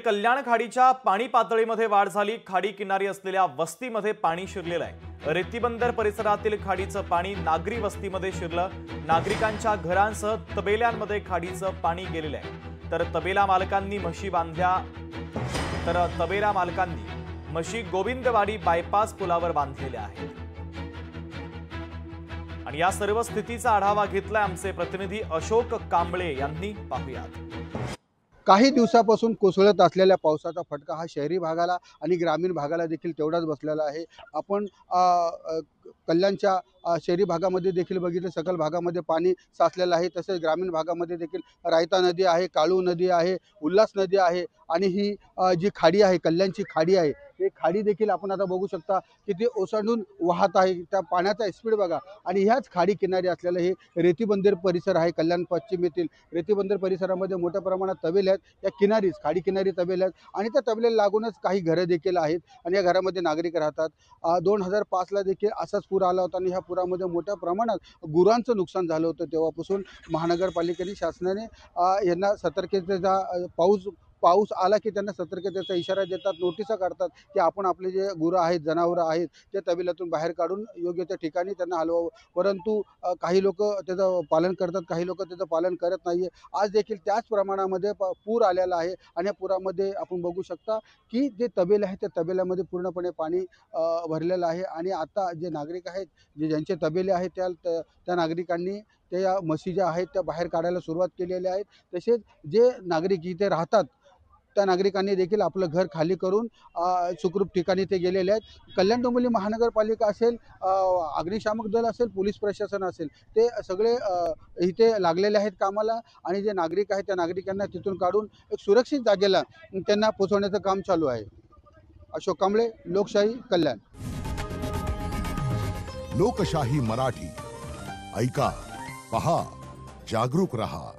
कल्याण खाडीच्या पाणी पातळीमध्ये वाढ झाली। खाडी किनारी असलेल्या वस्तीमध्ये पाणी शिरलेलं आहे। रेतीबंदर परिसरातील खाडीचं पाणी नागरी वस्तीमध्ये शिरलं। नागरिकांच्या घरांसह तबेल्यांमध्ये खाडीचं पाणी गेलेलं आहे। तर तबेला मालकांनी म्हशी गोविंदवाडी बायपास पुलावर बांधलेल्या आहेत। आणि या सर्व स्थितीचा आढावा घेतलाय आमचे प्रतिनिधी अशोक कांबळे यांनी। पाहूयात। काही दिवसापासून कोसळत असलेल्या पावसाचा फटका हा शहरी भागाला आणि ग्रामीण भागाला देखील तेवढाच बसलेला आहे। आपण कल्याणच्या शहरी भागामध्ये देखील बघितलं, सकल भागामध्ये पाणी साचलेलं आहे। तसेच ग्रामीण भागामध्ये देखील रायता नदी आहे, काळू नदी आहे, उल्हास नदी आहे आणि ही जी खाडी आहे, कल्याणची खाडी आहे, ही खाडी देखील आपण आता बघू शकता की ती ओसंडून वाहत आहे। त्या पाण्याचा स्पीड बघा। आणि ह्याच खाडी किनारी असलेलं हे रेतीबंदर परिसर आहे। कल्याण पश्चिम येथील रेतीबंदर परिसरामध्ये मोठ्या प्रमाणात तबेले आहेत। या किनारीच खाडी किनारी तबेले आहेत आणि त्या तबेले लागूनच काही घरं देखील आहेत आणि या घरामध्ये नागरिक राहतात। 2005ला देखील असाच पूर आला होता आणि ह्या पुरामध्ये मोठ्या प्रमाणात गुरांचं नुकसान झालं होतं। तेव्हापासून महानगरपालिकेने शासनाने यांना सतर्कतेचा पाऊस आला की त्यांना सतर्कतेचा इशारा देतात, नोटिसा काढतात की आपण आपले जे गुरं आहेत, जनावरं आहेत ते तबेल्यातून बाहेर काढून योग्य त्या ठिकाणी त्यांना हलवावं। परंतु काही लोक त्याचं पालन करतात, काही लोक त्याचं पालन करत नाही आहे। आज देखील त्याच प्रमाणामध्ये पूर आलेला आहे आणि या पुरामध्ये आपण बघू शकता की जे तबेले आहेत त्या तबेल्यामध्ये पूर्णपणे पाणी भरलेलं आहे। आणि आता जे नागरिक आहेत, ज्यांचे तबेले आहेत त्या नागरिकांनी त्या म्हशी ज्या आहेत त्या बाहेर काढायला सुरुवात केलेली आहे। तसेच जे नागरिक इथे राहतात त्या नागरिकांनी देखील आपलं घर खाली करून सुखरूप ठिकाणी ते गेलेले आहेत। कल्याण डोंबिवली महानगरपालिका असेल, अग्निशामक दल असेल, पोलीस प्रशासन असेल, ते सगळे इथे लागलेले आहेत कामाला आणि जे नागरिक आहेत त्या नागरिकांना तिथून काढून एक सुरक्षित जागेला त्यांना पोहोचवण्याचं काम चालू आहे। अशोक कांबळे, लोकशाही, कल्याण। लोकशाही मराठी ऐका, पहा, जागरूक रहा।